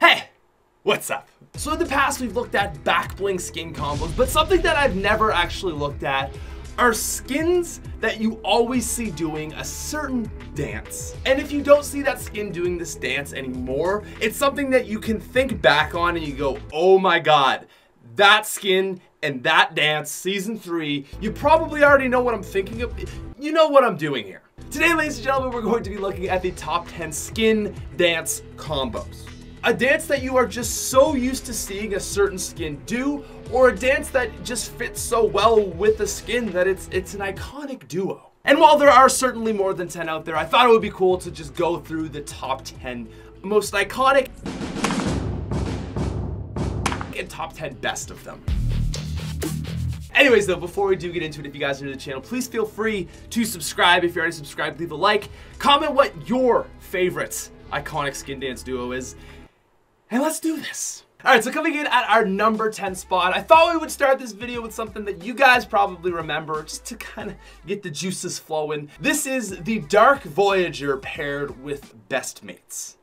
Hey, what's up? So in the past we've looked at back bling skin combos, but something that I've never actually looked at are skins that you always see doing a certain dance. And if you don't see that skin doing this dance anymore, it's something that you can think back on and you go, oh my god, that skin and that dance, season 3, you probably already know what I'm thinking of. You know what I'm doing here. Today, ladies and gentlemen, we're going to be looking at the top 10 skin dance combos. A dance that you are just so used to seeing a certain skin do, or a dance that just fits so well with the skin that it's an iconic duo. And while there are certainly more than 10 out there, I thought it would be cool to just go through the top 10 most iconic and top 10 best of them. Anyways though, before we do get into it, if you guys are new to the channel, please feel free to subscribe. If you're already subscribed, leave a like. Comment what your favorite iconic skin dance duo is. And let's do this. Alright, so coming in at our number 10 spot, I thought we would start this video with something that you guys probably remember, just to kind of get the juices flowing. This is the Dark Voyager paired with Best Mates.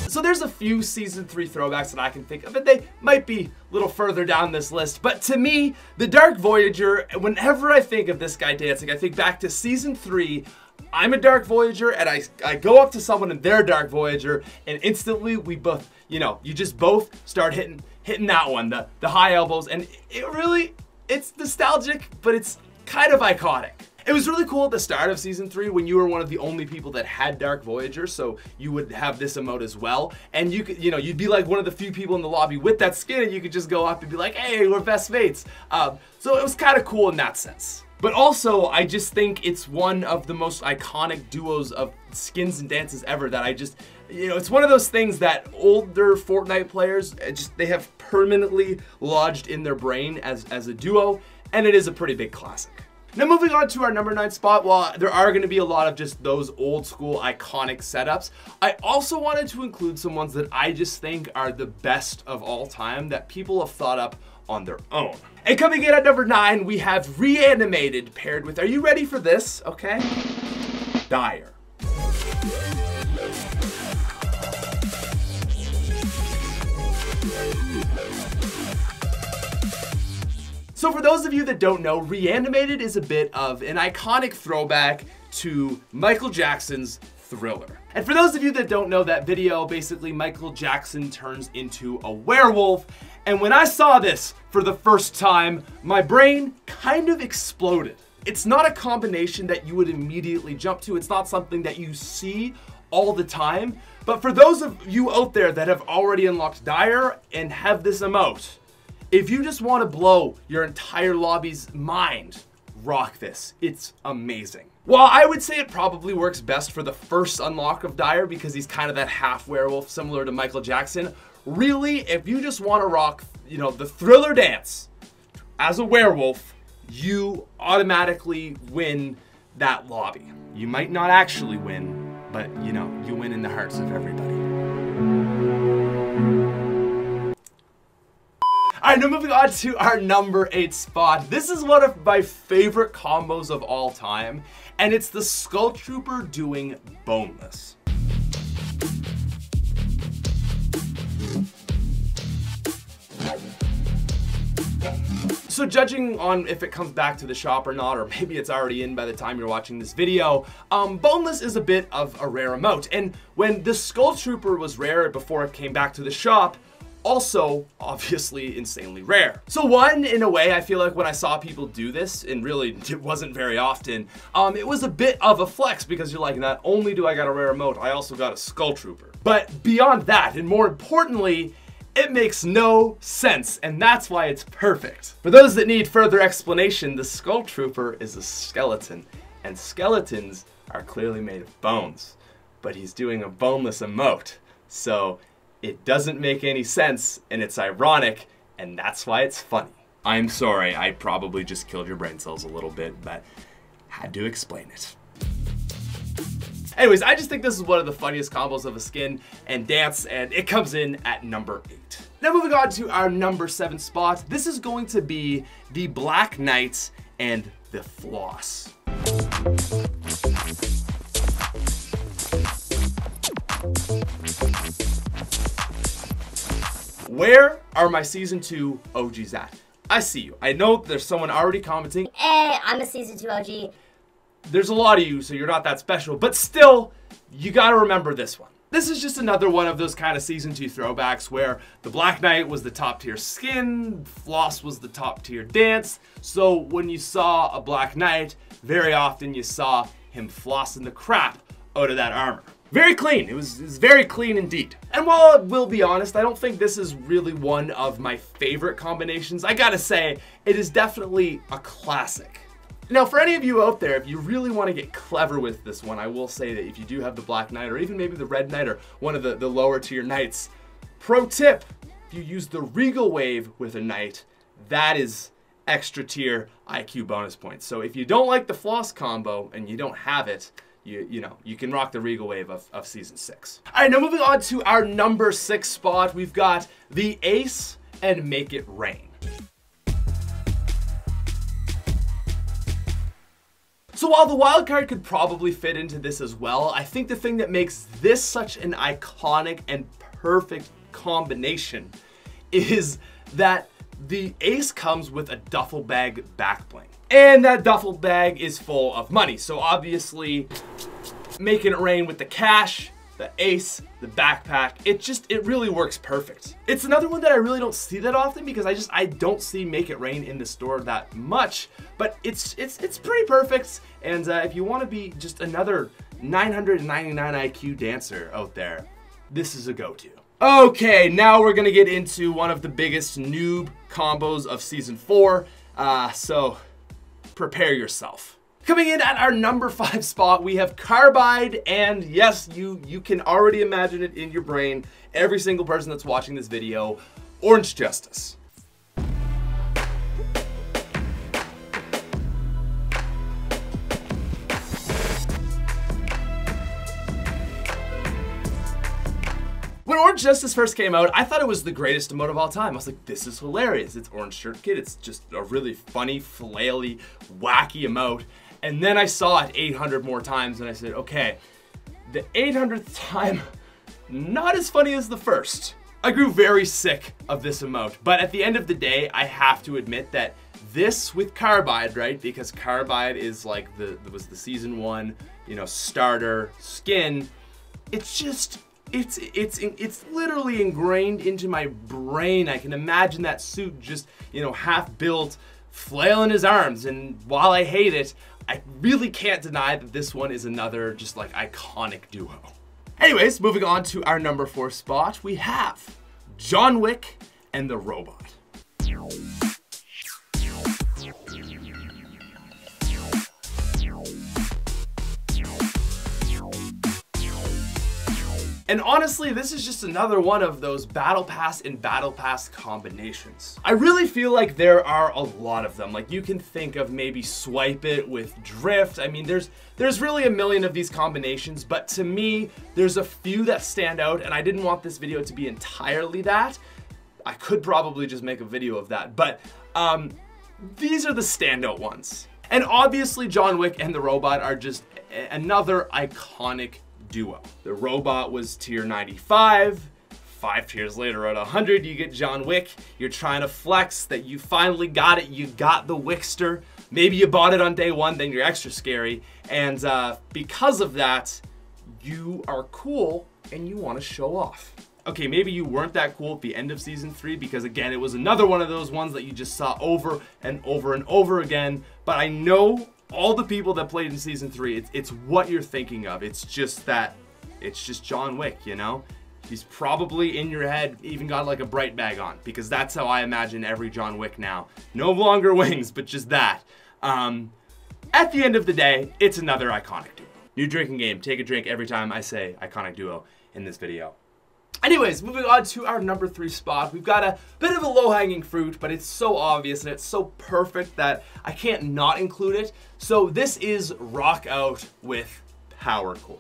So there's a few season 3 throwbacks that I can think of, but they might be a little further down this list. But to me, the Dark Voyager, whenever I think of this guy dancing, I think back to season 3. I'm a Dark Voyager and I go up to someone and they're Dark Voyager, and instantly we both, you just both start hitting that one, the high elbows, and it's nostalgic, but it's kind of iconic. It was really cool at the start of season 3 when you were one of the only people that had Dark Voyager, so you would have this emote as well, and you could, you'd be like one of the few people in the lobby with that skin, and you could just go up and be like, hey, we're best mates. So it was kind of cool in that sense. But also, I just think it's one of the most iconic duos of skins and dances ever that I just, it's one of those things that older Fortnite players, they have permanently lodged in their brain as a duo, and it is a pretty big classic. Now moving on to our number 9 spot, while there are going to be a lot of just those old school iconic setups, I also wanted to include some ones that I just think are the best of all time that people have thought up on their own. And coming in at number 9, we have Reanimated paired with, are you ready for this? Okay. Dire. So for those of you that don't know, Reanimated is a bit of an iconic throwback to Michael Jackson's Thriller. And for those of you that don't know that video, basically Michael Jackson turns into a werewolf. And when I saw this for the first time, my brain kind of exploded. It's not a combination that you would immediately jump to. It's not something that you see all the time. But for those of you out there that have already unlocked Dire and have this emote, if you just want to blow your entire lobby's mind, rock this. It's amazing. While I would say it probably works best for the first unlock of Dire because he's kind of that half werewolf similar to Michael Jackson, really, if you just want to rock, the Thriller dance as a werewolf, you automatically win that lobby. You might not actually win, but you win in the hearts of everybody. Alright, now moving on to our number 8 spot. This is one of my favorite combos of all time, and it's the Skull Trooper doing Boneless. So judging on if it comes back to the shop or not, or maybe it's already in by the time you're watching this video, Boneless is a bit of a rare emote. And when the Skull Trooper was rare before it came back to the shop, also obviously insanely rare. So one, in a way, I feel like when I saw people do this, and really it wasn't very often, it was a bit of a flex because you're like, not only do I got a rare emote, I also got a Skull Trooper. But beyond that, and more importantly, it makes no sense, and that's why it's perfect. For those that need further explanation, the Skull Trooper is a skeleton, and skeletons are clearly made of bones. But he's doing a boneless emote, so it doesn't make any sense, and it's ironic, and that's why it's funny. I'm sorry, I probably just killed your brain cells a little bit, but had to explain it. Anyways, I just think this is one of the funniest combos of a skin and dance, and it comes in at number 8. Now moving on to our number 7 spot, this is going to be the Black Knight and the Floss. Where are my Season 2 OGs at? I see you. I know there's someone already commenting. I'm a Season 2 OG. There's a lot of you, so you're not that special. But still, you gotta remember this one. This is just another one of those kind of Season 2 throwbacks where the Black Knight was the top tier skin, Floss was the top tier dance. So when you saw a Black Knight, very often you saw him flossing the crap out of that armor. Very clean. It was very clean indeed. And while I will be honest, I don't think this is really one of my favorite combinations. I gotta say, it is definitely a classic. Now, for any of you out there, if you really want to get clever with this one, I will say that if you do have the Black Knight or even maybe the Red Knight or one of the lower tier knights, pro tip, if you use the Regal Wave with a knight, that is extra tier IQ bonus points. So if you don't like the Floss combo and you don't have it, you know, you can rock the Regal Wave of Season 6. All right, now moving on to our number 6 spot, we've got the Ace and Make It Rain. So while the wild card could probably fit into this as well, I think the thing that makes this such an iconic and perfect combination is that the Ace comes with a duffel bag back bling. And that duffel bag is full of money. So obviously, making it rain with the cash, the Ace, the backpack, it really works perfect. It's another one that I really don't see that often because I don't see Make It Rain in the store that much, but it's pretty perfect. And if you want to be just another 999 IQ dancer out there, this is a go-to. Okay, now we're gonna get into one of the biggest noob combos of Season 4, so prepare yourself. Coming in at our number 5 spot, we have Carbide, and yes, you can already imagine it in your brain. Every single person that's watching this video, Orange Justice. When Orange Justice first came out, I thought it was the greatest emote of all time. I was like, this is hilarious. It's Orange Shirt Kid. It's just a really funny, flaily, wacky emote. And then I saw it 800 more times and I said, okay, the 800th time, not as funny as the first. I grew very sick of this emote, but at the end of the day, I have to admit that this with Carbide, right? Because Carbide is like was the Season 1, you know, starter skin. It's just, it's literally ingrained into my brain. I can imagine that suit just, you know, half built, flailing his arms, and while I hate it, I really can't deny that this one is another just like iconic duo. Anyways, moving on to our number 4 spot, we have John Wick and the Robot. And honestly, this is just another one of those Battle Pass and Battle Pass combinations. I really feel like there are a lot of them. Like you can think of maybe Swipe It with Drift. I mean, there's really a million of these combinations, but to me, there's a few that stand out, and I didn't want this video to be entirely that. I could probably just make a video of that, but these are the standout ones. And obviously, John Wick and the Robot are just another iconic duo. The Robot was tier 95, 5 tiers later at 100 you get John Wick. You're trying to flex that you finally got it, you got the Wickster. Maybe you bought it on day 1, then you're extra scary, and because of that, you are cool and you want to show off. Okay, maybe you weren't that cool at the end of Season 3 because again, it was another one of those ones that you just saw over and over and over again, but I know all the people that played in Season 3, it's what you're thinking of. It's just that, it's just John Wick, you know? He's probably in your head, even got like a bright bag on, because that's how I imagine every John Wick now. No longer wings, but just that. At the end of the day, it's another iconic duo. New drinking game, take a drink every time I say iconic duo in this video. Anyways, moving on to our number 3 spot, we've got a bit of a low-hanging fruit, but it's so obvious and it's so perfect that I can't not include it. So this is Rock Out with Power Chord.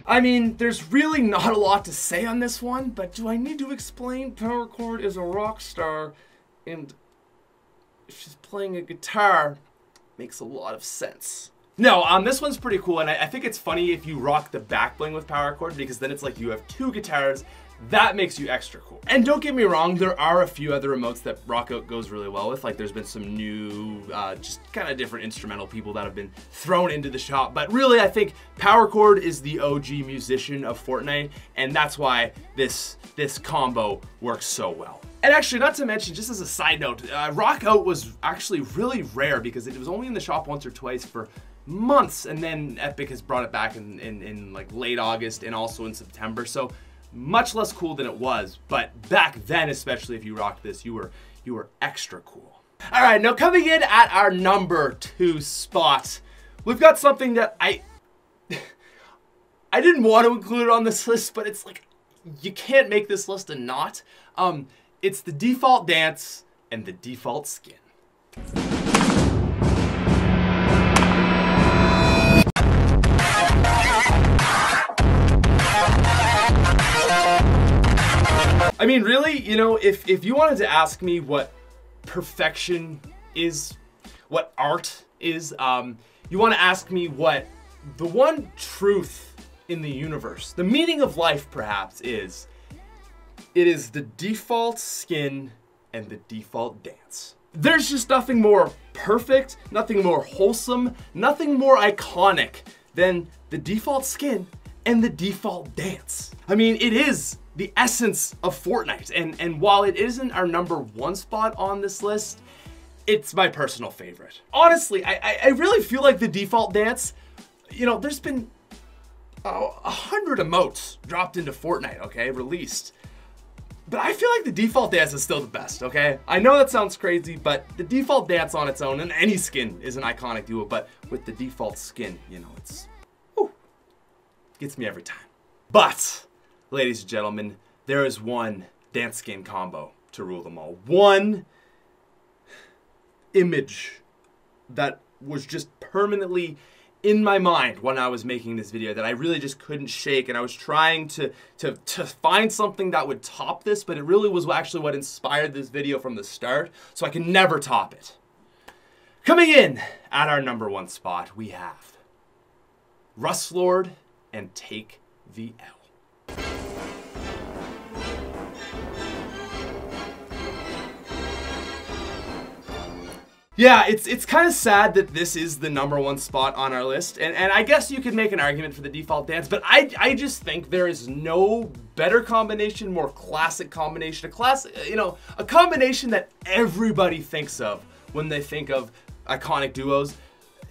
I mean, there's really not a lot to say on this one, but do I need to explain Power Chord is a rock star and if she's playing a guitar, makes a lot of sense. No, this one's pretty cool, and I think it's funny if you rock the back bling with power chord, because then it's like you have two guitars. That makes you extra cool. And don't get me wrong, there are a few other remotes that rock out goes really well with. Like there's been some new, just kind of different instrumental people that have been thrown into the shop. But really, I think power chord is the OG musician of Fortnite, and that's why this combo works so well. And actually, not to mention, just as a side note, rock out was actually really rare because it was only in the shop once or twice for months, and then Epic has brought it back in like late August and also in September. So much less cool than it was, but back then, especially if you rocked this, you were extra cool. All right, now coming in at our number 2 spot, we've got something that I didn't want to include on this list, but it's like you can't make this list and not. It's the default dance and the default skin. I mean, really, you know, if you wanted to ask me what perfection is, what art is, you want to ask me what the one truth in the universe, the meaning of life perhaps is, it is the default skin and the default dance. There's just nothing more perfect, nothing more wholesome, nothing more iconic than the default skin and the default dance. I mean, it is the essence of Fortnite, and while it isn't our number 1 spot on this list, it's my personal favorite. Honestly, I really feel like the default dance, you know, there's been 100 emotes dropped into Fortnite, okay, released. But I feel like the default dance is still the best, okay? I know that sounds crazy, but the default dance on its own, and any skin is an iconic duo, but with the default skin, you know, it's, whew, gets me every time. But ladies and gentlemen, there is one dance skin combo to rule them all. One image that was just permanently in my mind when I was making this video that I really just couldn't shake, and I was trying to find something that would top this, but it really was actually what inspired this video from the start, so I can never top it. Coming in at our number 1 spot, we have Rustlord and Take the L. Yeah, it's kind of sad that this is the number 1 spot on our list, and I guess you could make an argument for the default dance, but I just think there is no better combination, more classic combination, a combination that everybody thinks of when they think of iconic duos.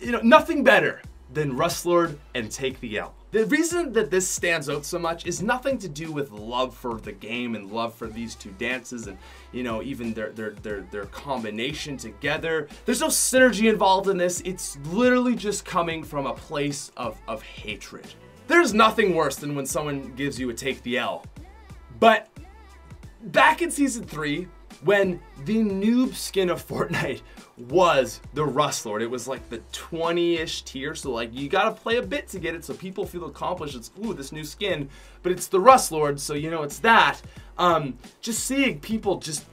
You know, nothing better than Rustlord and Take the L. The reason that this stands out so much is nothing to do with love for the game and love for these two dances and, you know, even their combination together. There's no synergy involved in this. It's literally just coming from a place of hatred. There's nothing worse than when someone gives you a Take the L. But back in Season 3, when the noob skin of Fortnite was the Rustlord, it was like the 20-ish tier, so like you gotta play a bit to get it so people feel accomplished. It's, ooh, this new skin, but it's the Rustlord, so you know it's that. Just seeing people just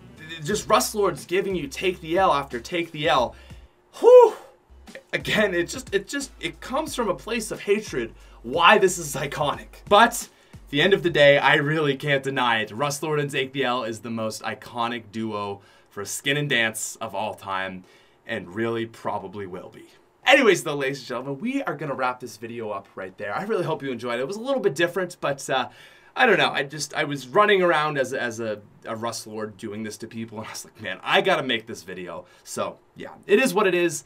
Rustlords giving you Take the L after Take the L, whew! Again, it comes from a place of hatred why this is iconic. But at the end of the day, I really can't deny it. Rustlord and Take the L is the most iconic duo for skin and dance of all time, and really probably will be. Anyways though, ladies and gentlemen, we are gonna wrap this video up right there. I really hope you enjoyed it. It was a little bit different, but I don't know, I was running around as a Rustlord doing this to people, and I was like, man, I gotta make this video. So yeah, it is what it is.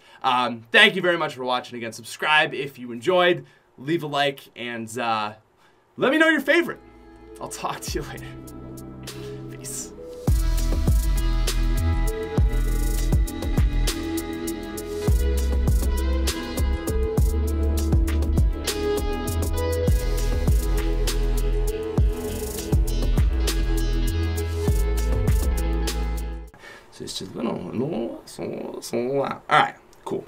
Thank you very much for watching. Again, subscribe if you enjoyed, leave a like, and let me know your favorite. I'll talk to you later. Peace. All right.